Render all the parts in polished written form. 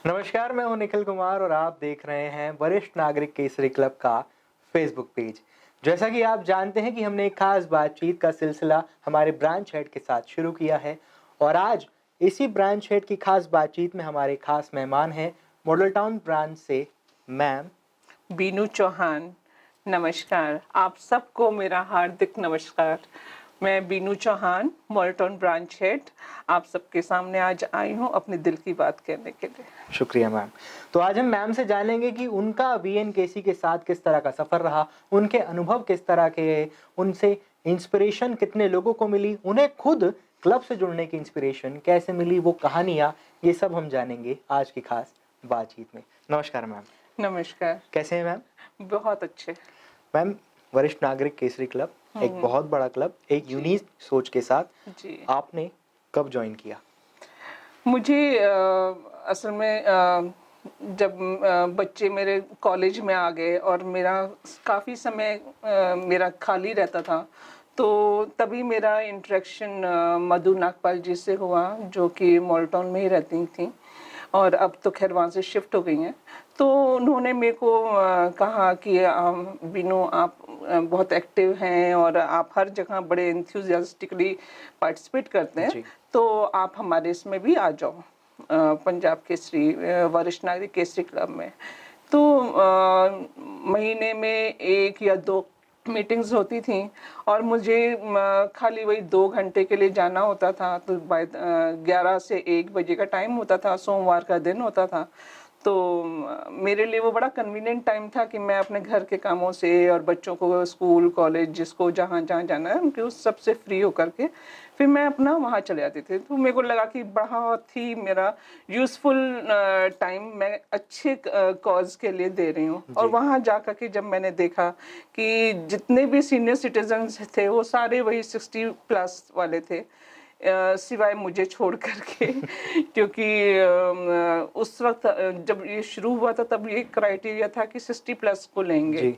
नमस्कार, मैं हूं निखिल कुमार और आप देख रहे हैं वरिष्ठ नागरिक केसरी क्लब का फेसबुक पेज। जैसा कि आप जानते हैं कि हमने एक खास बातचीत का सिलसिला हमारे ब्रांच हेड के साथ शुरू किया है और आज इसी ब्रांच हेड की खास बातचीत में हमारे खास मेहमान हैं मॉडल टाउन ब्रांच से मैम बीनू चौहान। नमस्कार, आप सबको मेरा हार्दिक नमस्कार। मैं Binu Chauhan, model branch head, आप सबके सामने आज आई हूँ अपने दिल की बात कहने के लिए। शुक्रिया मैम। तो आज हम मैम से जानेंगे कि उनका वीएनकेसी के साथ किस तरह का सफ़र रहा, उनके अनुभव किस तरह के रहे, उनसे इंस्पिरेशन कितने लोगों को मिली, उन्हें खुद क्लब से जुड़ने की इंस्पिरेशन कैसे मिली, वो कहानियाँ, ये सब हम जानेंगे आज की खास बातचीत में। नमस्कार मैम। नमस्कार। कैसे हैं मैम? बहुत अच्छे। मैम, वरिष्ठ नागरिक केसरी क्लब एक बहुत बड़ा क्लब, एक यूनिक सोच के साथ जी। आपने कब ज्वाइन किया? मुझे असल में जब बच्चे मेरे कॉलेज में आ गए और मेरा काफ़ी समय मेरा खाली रहता था, तो तभी मेरा इंटरेक्शन मधु नागपाल जी से हुआ, जो कि मॉल टाउन में ही रहती थी और अब तो खैर वहाँ से शिफ्ट हो गई हैं। तो उन्होंने मेरे को कहा कि बीनू, आप बहुत एक्टिव हैं और आप हर जगह बड़े एंथुसियास्टिकली पार्टिसिपेट करते हैं, जी। तो आप हमारे इसमें भी आ जाओ, पंजाब केसरी वरिष्ठ नागरिक केसरी क्लब में। तो महीने में 1 या 2 मीटिंग्स होती थी और मुझे खाली वही 2 घंटे के लिए जाना होता था। तो 11 से 1 बजे का टाइम होता था, सोमवार का दिन होता था। तो मेरे लिए वो बड़ा कन्वीनियंट टाइम था कि मैं अपने घर के कामों से और बच्चों को स्कूल कॉलेज जिसको जहाँ जहाँ जाना है उनके उस सबसे फ्री होकर के फिर मैं अपना वहाँ चले जाती थी। तो मेरे को लगा कि बहुत ही मेरा यूज़फुल टाइम मैं अच्छे कॉज के लिए दे रही हूँ। और वहाँ जा कर के जब मैंने देखा कि जितने भी सीनियर सिटीजन्स थे वो सारे वही 60+ वाले थे, सिवाय मुझे छोड़ करके क्योंकि उस वक्त जब ये शुरू हुआ था तब ये क्राइटेरिया था कि 60+ को लेंगे। जी।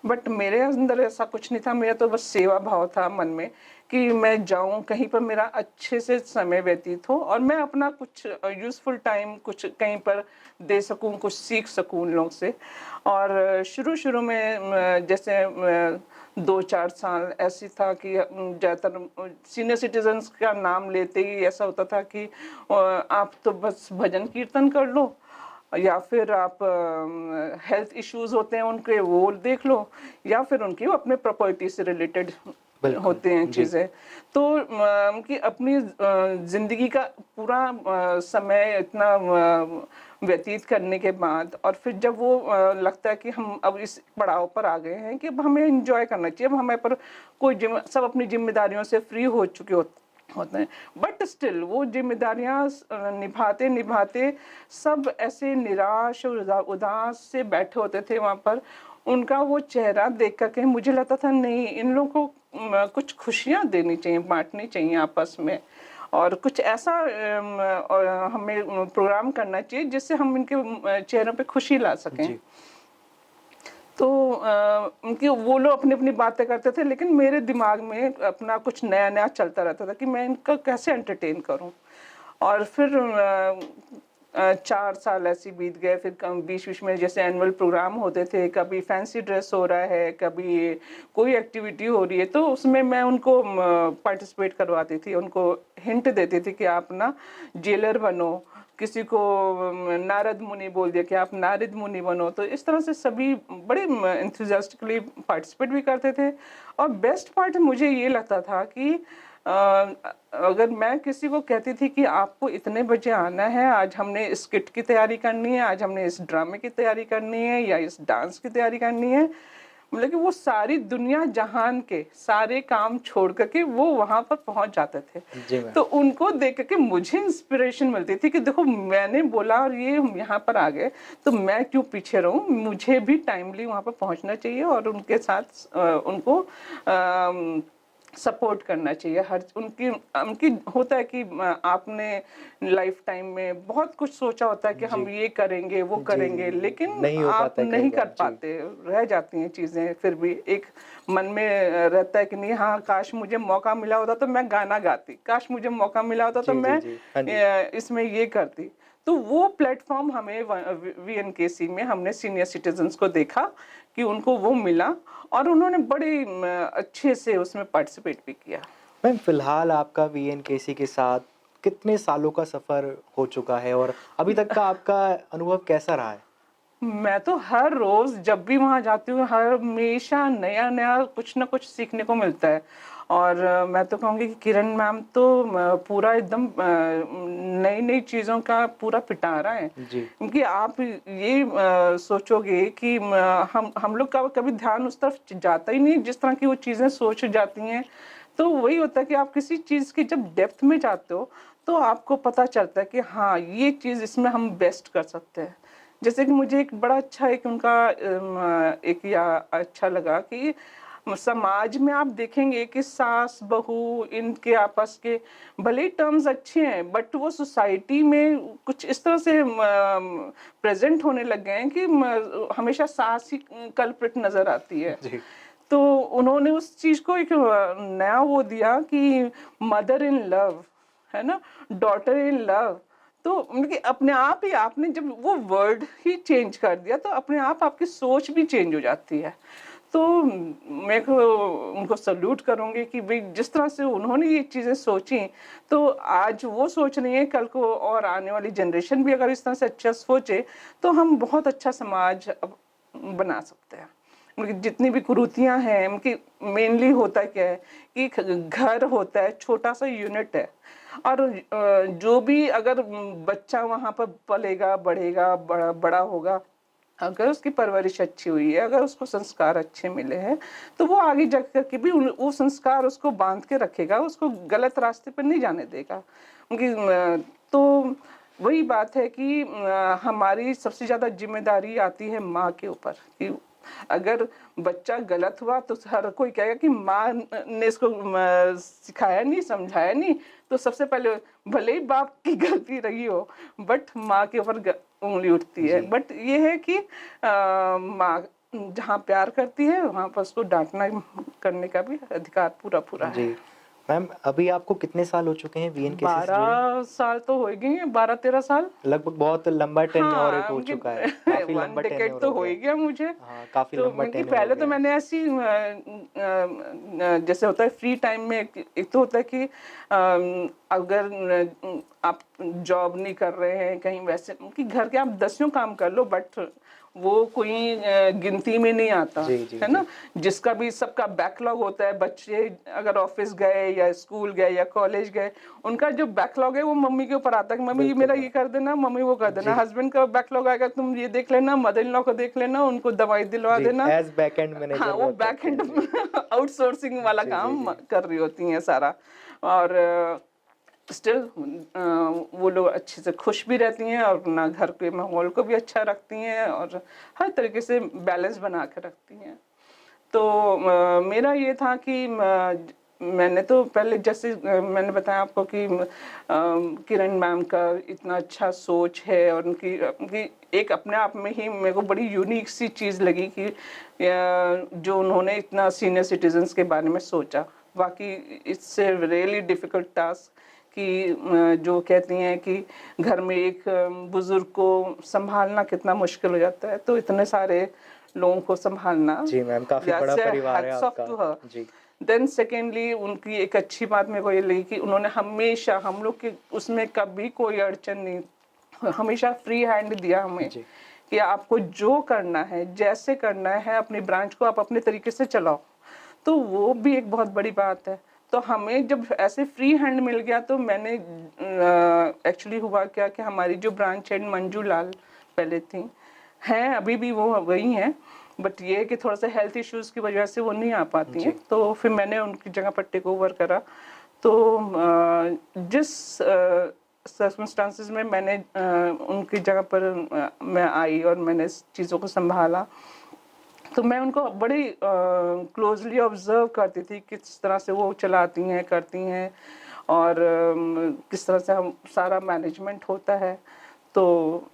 बट मेरे अंदर ऐसा कुछ नहीं था, मेरा तो बस सेवा भाव था मन में कि मैं जाऊं कहीं पर मेरा अच्छे से समय व्यतीत हो और मैं अपना कुछ यूज़फुल टाइम कुछ कहीं पर दे सकूं, कुछ सीख सकूं उन लोग से। और शुरू शुरू में जैसे 2-4 साल ऐसी था कि ज़्यादातर सीनियर सिटीजन्स का नाम लेते ही ऐसा होता था कि आप तो बस भजन कीर्तन कर लो या फिर आप हेल्थ इश्यूज होते हैं उनके वो देख लो या फिर उनकी वो अपने प्रॉपर्टी से रिलेटेड बिल्कुल। होते हैं जी। चीज़ें। तो उनकी अपनी ज़िंदगी का पूरा समय इतना व्यतीत करने के बाद और फिर जब वो लगता है कि हम अब इस पड़ाव पर आ गए हैं कि अब हमें एंजॉय करना चाहिए, अब हमें पर कोई सब अपनी जिम्मेदारियों से फ्री हो चुके होते हैं, बट स्टिल वो जिम्मेदारियां निभाते निभाते सब ऐसे निराश और उदास से बैठे होते थे वहाँ पर। उनका वो चेहरा देख करके मुझे लगता था नहीं, इन लोगों को कुछ खुशियाँ देनी चाहिए, बांटनी चाहिए आपस में और कुछ ऐसा हमें प्रोग्राम करना चाहिए जिससे हम इनके चेहरों पे खुशी ला सकें। जी। तो उनकी वो लोग अपनी अपनी बातें करते थे लेकिन मेरे दिमाग में अपना कुछ नया नया चलता रहता था कि मैं इनका कैसे एंटरटेन करूं। और फिर 4 साल ऐसे बीत गए। फिर बीच बीच में जैसे एनुअल प्रोग्राम होते थे, कभी फैंसी ड्रेस हो रहा है, कभी कोई एक्टिविटी हो रही है, तो उसमें मैं उनको पार्टिसिपेट करवाती थी, उनको हिंट देती थी कि आप ना जेलर बनो, किसी को नारद मुनि बोल दिया कि आप नारद मुनि बनो। तो इस तरह से सभी बड़े एंथुसियास्टिकली पार्टिसिपेट भी करते थे। और बेस्ट पार्ट मुझे ये लगता था कि अगर मैं किसी को कहती थी कि आपको इतने बजे आना है, आज हमने स्किट की तैयारी करनी है, आज हमने इस ड्रामे की तैयारी करनी है या इस डांस की तैयारी करनी है, मतलब कि वो सारी दुनिया जहान के सारे काम छोड़ करके वो वहां पर पहुंच जाते थे। जी मैम। तो उनको देख करके मुझे इंस्पिरेशन मिलती थी कि देखो मैंने बोला और ये यहाँ पर आ गए, तो मैं क्यों पीछे रहूं, मुझे भी टाइमली वहां पर पहुंचना चाहिए और उनके साथ उनको सपोर्ट करना चाहिए। हर उनकी उनकी होता है कि आपने लाइफ टाइम में बहुत कुछ सोचा होता है कि जी। हम ये करेंगे वो जी, करेंगे, लेकिन नहीं हो आप पाता है कई नहीं कर बार। जी। पाते, रह जाती हैं चीज़ें। फिर भी एक मन में रहता है कि नहीं, हाँ काश मुझे मौका मिला होता तो मैं गाना गाती, काश मुझे मौका मिला होता तो जी, जी, मैं जी। हाँ जी। इसमें ये करती। तो वो प्लेटफॉर्म हमें वीएनकेसी में हमने सीनियर सिटीजन्स को देखा कि उनको वो मिला और उन्होंने बड़े अच्छे से उसमें पार्टिसिपेट भी किया। मैम फिलहाल आपका वीएनकेसी के साथ कितने सालों का सफ़र हो चुका है और अभी तक का आपका अनुभव कैसा रहा है? मैं तो हर रोज जब भी वहां जाती हूँ, हर हमेशा नया नया कुछ ना कुछ सीखने को मिलता है। और मैं तो कहूँगी कि किरण मैम तो पूरा एकदम नई नई चीज़ों का पूरा पिटारा है। जी, क्योंकि आप ये सोचोगे कि हम लोग का कभी ध्यान उस तरफ जाता ही नहीं, जिस तरह की वो चीज़ें सोच जाती हैं। तो वही होता है कि आप किसी चीज़ की जब डेप्थ में जाते हो तो आपको पता चलता है कि हाँ ये चीज़ इसमें हम बेस्ट कर सकते हैं। जैसे कि मुझे एक बड़ा अच्छा एक उनका एक या अच्छा लगा कि समाज में आप देखेंगे कि सास बहू इनके आपस के भले ही टर्म्स अच्छे हैं, बट वो सोसाइटी में कुछ इस तरह से प्रेजेंट होने लग गए हैं कि हमेशा सास ही कल्प्रिट नजर आती है। जी, तो उन्होंने उस चीज को एक नया वो दिया कि मदर इन लव, है ना, डॉटर इन लव। तो मतलब कि अपने आप ही आपने जब वो वर्ड ही चेंज कर दिया तो अपने आप आपकी सोच भी चेंज हो जाती है। तो मैं को उनको सल्यूट करूंगी कि भाई जिस तरह से उन्होंने ये चीजें सोची, तो आज वो सोच रही है, कल को और आने वाली जनरेशन भी अगर इस तरह से अच्छा सोचे तो हम बहुत अच्छा समाज बना सकते हैं। मतलब जितनी भी कुरीतियां हैं उनकी मेनली होता क्या है कि घर होता है, छोटा सा यूनिट है। और जो भी अगर बच्चा वहां पर पलेगा बढ़ेगा बड़ा बड़ा होगा, अगर उसकी परवरिश अच्छी हुई है, अगर उसको संस्कार अच्छे मिले हैं, तो वो आगे जा करके भी वो संस्कार उसको बांध के रखेगा, उसको गलत रास्ते पर नहीं जाने देगा। क्योंकि तो वही बात है कि हमारी सबसे ज्यादा जिम्मेदारी आती है माँ के ऊपर कि अगर बच्चा गलत हुआ तो हर कोई कहेगा कि माँ ने इसको सिखाया नहीं, समझाया नहीं। तो सबसे पहले भले ही बाप की गलती रही हो, बट माँ के ऊपर उंगली उठती है। जी। बट ये है कि माँ जहाँ प्यार करती है वहां पर उसको डांटना करने का भी अधिकार पूरा पूरा जी। है। मैम अभी आपको कितने साल हो चुके हैं वीएनकेसी से जुड़े? 12 साल तो हो ही गए हैं, 12-13 साल। लगभग बहुत लंबा टेन्योर एक हाँ, हो उनकी चुका है। काफ़ी 1 लंबा डिकेड टेन्योर तो हो हो गया ही है। गया मुझे। हाँ, काफ़ी तो लंबा क्योंकि टेन्योर हो पहले तो गया है। मैंने ऐसी जैसे होता है फ्री टाइम में एक तो होता है कि अगर आप जॉब नहीं कर रहे हैं कहीं, वैसे कि घर के आप 10 काम कर लो, बट वो कोई गिनती में नहीं आता, जी, जी, है जी। ना। जिसका भी सबका बैकलॉग होता है, बच्चे अगर ऑफिस गए या स्कूल गए या कॉलेज गए, उनका जो बैकलॉग है वो मम्मी के ऊपर आता है कि मम्मी ये बिल्कुल मेरा ये मैम। कर देना, मम्मी वो कर देना। जी, हस्बैंड का बैकलॉग आएगा, तुम ये देख लेना, मदर इन लॉ को देख लेना, उनको दवाई दिलवा जी, देना। एज़ बैकएंड हाँ, मैनेजर वो वर्क बैक करते एंड हैं। जी। आउटसोर्सिंग वाला जी, जी, काम जी। कर रही होती हैं सारा। और स्टिल वो लोग अच्छे से खुश भी रहती हैं और अपना घर के माहौल को भी अच्छा रखती हैं और हर तरीके से बैलेंस बना के रखती हैं। तो मेरा ये था कि मैंने तो पहले जैसे मैंने बताया आपको कि किरण मैम का इतना अच्छा सोच है और उनकी एक अपने आप में ही मेरे को बड़ी यूनिक सी चीज़ लगी कि जो उन्होंने इतना सीनियर सिटीजन्स के बारे में सोचा। बाकी it's a really difficult task कि जो कहती हैं कि घर में एक बुजुर्ग को संभालना कितना मुश्किल हो जाता है, तो इतने सारे लोगों को संभालना, जी मैम, काफ़ी बड़ा दैट्स परिवार है हैट्स ऑफ आपका। To her. जी। देन सेकेंडली उनकी एक अच्छी बात मेरे को ये लगी कि उन्होंने हमेशा हम लोग के उसमें कभी कोई अड़चन नहीं, हमेशा फ्री हैंड दिया हमें जी। कि आपको जो करना है जैसे करना है अपनी ब्रांच को आप अपने तरीके से चलाओ। तो वो भी एक बहुत बड़ी बात है। तो हमें जब ऐसे फ्री हैंड मिल गया तो मैंने एक्चुअली हुआ क्या कि हमारी जो ब्रांच हेड मंजू लाल पहले थी, हैं अभी भी वो वही हैं, बट ये है कि थोड़ा सा हेल्थ इश्यूज की वजह से वो नहीं आ पाती हैं, जी। तो फिर मैंने उनकी जगह पर टेक ओवर करा। तो जिस सर्कमस्टांसिस में मैंने उनकी जगह पर मैं आई और मैंने चीज़ों को संभाला, तो मैं उनको बड़ी क्लोजली ऑब्जर्व करती थी किस तरह से वो चलाती हैं करती हैं और किस तरह से हम सारा मैनेजमेंट होता है। तो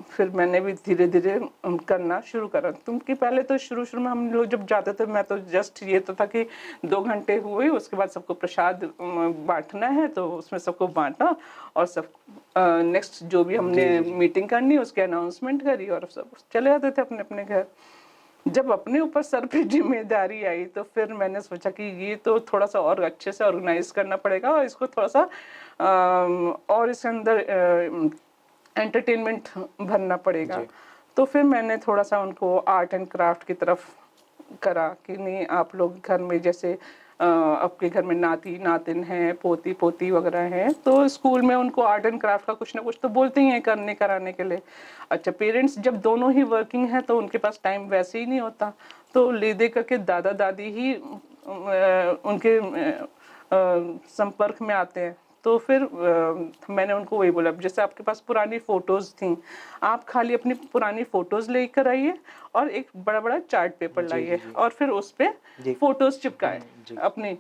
फिर मैंने भी धीरे धीरे करना शुरू करा। क्योंकि पहले तो शुरू में हम लोग जब जाते थे, मैं तो जस्ट ये तो था कि 2 घंटे हुए, उसके बाद सबको प्रसाद बांटना है तो उसमें सबको बांटा, और सब नेक्स्ट जो भी हमने मीटिंग करनी उसकी अनाउंसमेंट करी और सब चले जाते थे अपने अपने घर। जब अपने ऊपर सर पे जिम्मेदारी आई तो फिर मैंने सोचा कि ये तो थोड़ा सा और अच्छे से ऑर्गेनाइज करना पड़ेगा, और इसको थोड़ा सा और इसके अंदर एंटरटेनमेंट भरना पड़ेगा। तो फिर मैंने थोड़ा सा उनको आर्ट एंड क्राफ्ट की तरफ करा कि नहीं, आप लोग घर में जैसे आपके घर में नाती नातिन हैं, पोती पोती वगैरह हैं, तो स्कूल में उनको आर्ट एंड क्राफ्ट का कुछ ना कुछ तो बोलते ही हैं करने कराने के लिए। अच्छा, पेरेंट्स जब दोनों ही वर्किंग हैं तो उनके पास टाइम वैसे ही नहीं होता, तो ले दे करके दादा दादी ही उनके संपर्क में आते हैं। तो फिर मैंने उनको वही बोला, जैसे आपके पास पुरानी फोटोज थी, आप खाली अपनी पुरानी फोटोज लेकर आइए और एक बड़ा बड़ा चार्ट पेपर लाइए, और फिर उस पे फोटोज चिपकाए अपनी,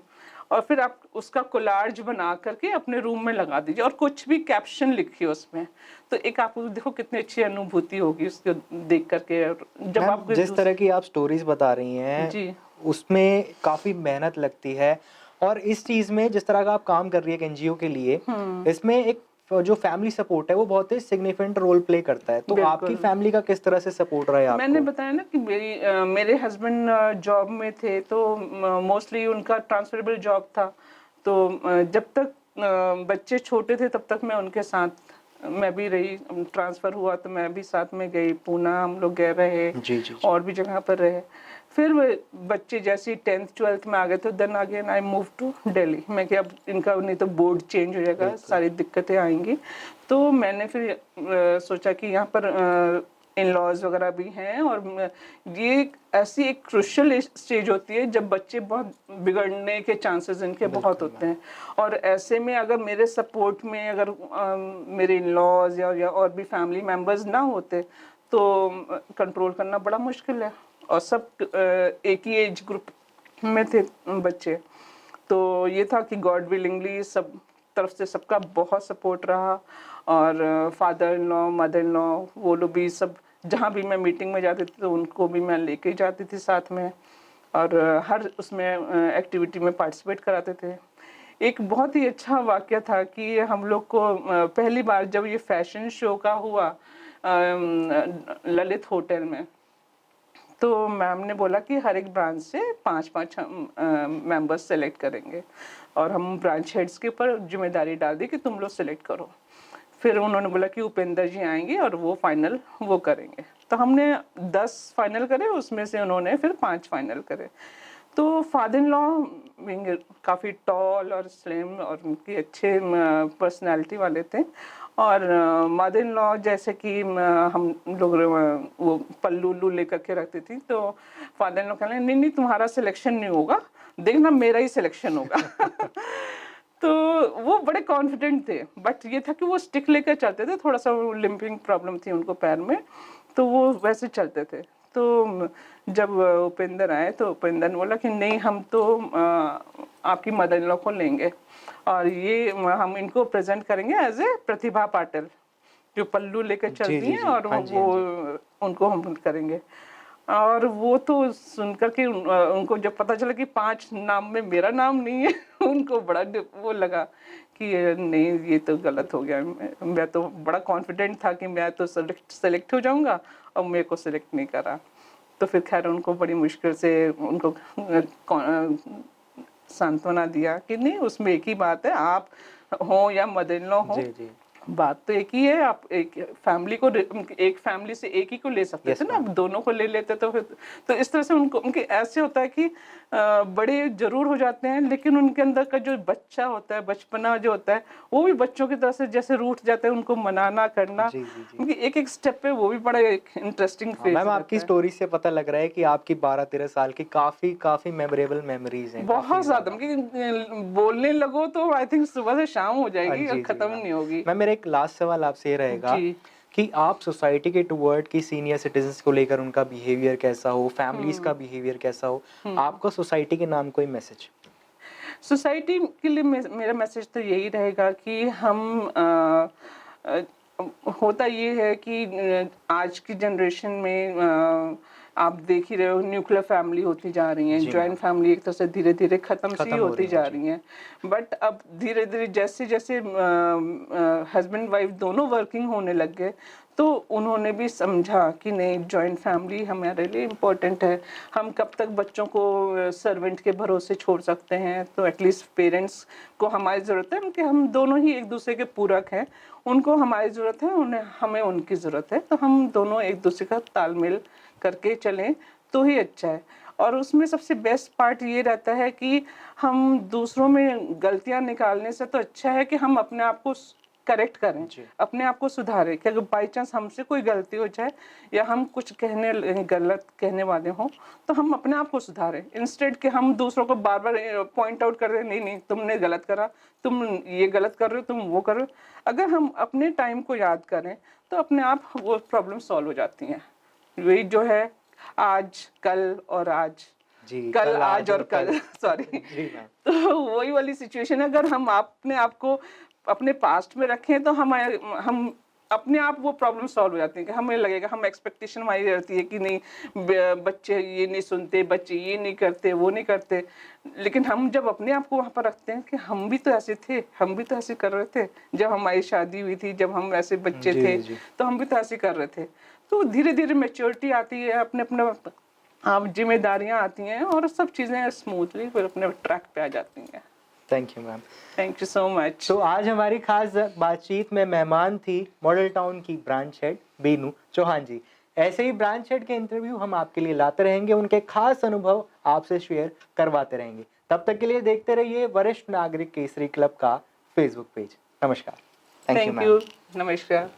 और फिर आप उसका कोलाज बना करके अपने रूम में लगा दीजिए, और कुछ भी कैप्शन लिखिए उसमें। तो एक आपको देखो कितनी अच्छी अनुभूति होगी उसको देख करके। जब आप जिस तरह की आप स्टोरीज बता रही हैं जी, उसमें काफी मेहनत लगती है, और इस चीज में जिस तरह का आप काम कर रही है एक एनजीओ के लिए, इसमें एक जो फैमिली सपोर्ट है वो बहुत ही सिग्निफिकेंट रोल प्ले करता है। तो आपकी फैमिली का किस तरह से सपोर्ट रहा है आपको? मैंने बताया ना कि मेरे हस्बैंड जॉब में थे, तो मोस्टली उनका ट्रांसफरेबल जॉब था। तो जब तक बच्चे छोटे थे तब तक मैं उनके साथ मैं भी रही। ट्रांसफर हुआ तो मैं भी साथ में गई, पूना हम लोग गए रहे, और भी जगह पर रहे। फिर बच्चे जैसे 10th 12th में आ गए थे, then again I move to Delhi. मैं क्या, अब इनका नहीं तो बोर्ड चेंज हो जाएगा, सारी दिक्कतें आएंगी। तो मैंने फिर सोचा कि यहाँ पर इन लॉज वगैरह भी हैं, और ये ऐसी एक क्रुशियल स्टेज होती है जब बच्चे बहुत बिगड़ने के चांसेस इनके बहुत होते हैं। और ऐसे में अगर मेरे सपोर्ट में अगर मेरे इन लॉज या और भी फैमिली मेम्बर्स ना होते तो कंट्रोल करना बड़ा मुश्किल है। और सब एक ही एज ग्रुप में थे बच्चे। तो ये था कि गॉड विलिंगली सब तरफ से सबका बहुत सपोर्ट रहा, और father in law, mother in law, वो लोग भी सब, जहाँ भी मैं मीटिंग में जाती थी तो उनको भी मैं लेके जाती थी साथ में, और हर उसमें एक्टिविटी में पार्टिसिपेट कराते थे। एक बहुत ही अच्छा वाक़या था कि हम लोग को पहली बार जब ये फैशन शो का हुआ ललित होटल में, तो मैम ने बोला कि हर एक ब्रांच से 5-5 हम मेंबर्स सेलेक्ट करेंगे, और हम ब्रांच हेड्स के ऊपर जिम्मेदारी डाल दी कि तुम लोग सेलेक्ट करो। फिर उन्होंने बोला कि उपेंद्र जी आएंगे और वो फाइनल वो करेंगे। तो हमने 10 फाइनल करे, उसमें से उन्होंने फिर 5 फाइनल करे। तो फादर इन लॉ काफ़ी टॉल और स्लिम और उनकी अच्छे पर्सनालिटी वाले थे, और मदर इन लॉ जैसे कि हम लोग वो पल्लू उल्लू लेकर के रखती थी। तो फादर इन लॉ कहने नहीं नहीं तुम्हारा सिलेक्शन नहीं होगा, देखना मेरा ही सिलेक्शन होगा। तो वो बड़े कॉन्फिडेंट थे, बट ये था कि वो स्टिक लेकर चलते थे, थोड़ा सा लिम्पिंग प्रॉब्लम थी उनको पैर में, तो वो वैसे चलते थे। तो जब उपेंद्र आए तो उपेंद्र ने बोला कि नहीं, हम तो आपकी मदर इन लॉ को लेंगे, और ये हम इनको प्रेजेंट करेंगे एज ए प्रतिभा पाटिल, जो पल्लू लेकर चलती हैं, और वो उनको हम करेंगे। और वो तो सुनकर के उनको जब पता चला कि 5 नाम में मेरा नाम नहीं है, उनको बड़ा वो लगा कि नहीं ये तो गलत हो गया। मैं तो बड़ा कॉन्फिडेंट था कि मैं तो सेलेक्ट हो जाऊंगा, और मेरे को सेलेक्ट नहीं करा। तो फिर खैर उनको बड़ी मुश्किल से उनको सांत्वना दिया कि नहीं, उसमें एक ही बात है, आप हो या मदर इन लॉ हो, बात तो एक ही है। आप एक फैमिली को, एक फैमिली से एक ही को ले सकते थे ना, आप दोनों को ले लेते तो फिर तो इस तरह से उनको उनके ऐसे होता है कि बड़े जरूर हो जाते हैं, लेकिन उनके अंदर का जो बच्चा होता है, बचपना जो होता है, वो भी बच्चों की तरह से जैसे रूठ जाते हैं, उनको मनाना करना, क्योंकि एक एक स्टेप पे वो भी बड़ा एक इंटरेस्टिंग फेज। मैम आपकी स्टोरी से पता लग रहा है कि आपकी 12-13 साल की काफी मेमोरेबल मेमोरीज हैं, बहुत ज्यादा, बोलने लगो तो आई थिंक सुबह से शाम हो जाएगी और खत्म नहीं होगी। मैम मेरा एक लास्ट सवाल आपसे ये रहेगा कि आप सोसाइटी के टुवर्ड की सीनियर सिटीजन्स को लेकर उनका बिहेवियर कैसा हो, फैमिलीज का बिहेवियर कैसा हो, आपका सोसाइटी के नाम कोई मैसेज? सोसाइटी के लिए मेरा मैसेज तो यही रहेगा कि हम होता ये है कि आज की जनरेशन में आप देख ही रहे हो, न्यूक्लियर फैमिली होती जा रही है, जी जॉइंट मैम। फैमिली एक तरह से धीरे धीरे खत्म सी खत्म हो होती रही जा है, जी। रही है। बट अब धीरे धीरे जैसे जैसे हस्बैंड वाइफ दोनों वर्किंग होने लग गए, तो उन्होंने भी समझा कि नहीं, जॉइंट फैमिली हमारे लिए इम्पोर्टेंट है। हम कब तक बच्चों को सर्वेंट के भरोसे छोड़ सकते हैं, तो एटलीस्ट पेरेंट्स को हमारी ज़रूरत है, कि हम दोनों ही एक दूसरे के पूरक हैं। उनको हमारी ज़रूरत है, उन्हें हमें उनकी ज़रूरत है, तो हम दोनों एक दूसरे का तालमेल करके चलें तो ही अच्छा है। और उसमें सबसे बेस्ट पार्ट ये रहता है कि हम दूसरों में गलतियां निकालने से तो अच्छा है कि हम अपने आप को करेक्ट करें, जी। अपने आप को सुधारें, कि अगर बाई चांस हमसे कोई गलती हो जाए या हम कुछ गलत कहने वाले हों, तो हम अपने आप को सुधारें, इंस्टेड कि हम दूसरों को बार बार पॉइंट आउट कर रहे हैं, नहीं नहीं तुमने गलत करा, तुम ये गलत कर रहे हो, तुम वो कर रहे हो। अगर हम अपने टाइम को याद करें तो अपने आप वो प्रॉब्लम सॉल्व हो जाती हैं। वही जो है, आज कल और आज, जी, कल आज और कल सॉरी। जी मैम। तो वही वाली सिचुएशन है, अगर हम अपने आप को अपने पास्ट में रखें तो हम अपने आप वो प्रॉब्लम सॉल्व हो जाती है। कि हमें लगेगा, हम एक्सपेक्टेशन हमारी रहती है कि नहीं, बच्चे ये नहीं सुनते, बच्चे ये नहीं करते, वो नहीं करते। लेकिन हम जब अपने आप को वहाँ पर रखते हैं कि हम भी तो ऐसे थे, हम भी तो ऐसे कर रहे थे, जब हमारी शादी हुई थी, जब हम ऐसे बच्चे जी, थे, जी। तो हम भी तो ऐसे कर रहे थे। तो धीरे धीरे मेच्योरिटी आती है, अपने अपने आप जिम्मेदारियां आती हैं, और सब चीज़ें स्मूथली फिर अपने ट्रैक पे आ जाती हैं। Thank you ma'am. Thank you so much. तो आज हमारी खास बातचीत में मेहमान थी मॉडल टाउन की ब्रांच हेड बीनू चौहान जी। ऐसे ही ब्रांच हेड के इंटरव्यू हम आपके लिए लाते रहेंगे, उनके खास अनुभव आपसे शेयर करवाते रहेंगे। तब तक के लिए देखते रहिए वरिष्ठ नागरिक केसरी क्लब का फेसबुक पेज। नमस्कार। Thank you thank ma'am. You, नमस्कार।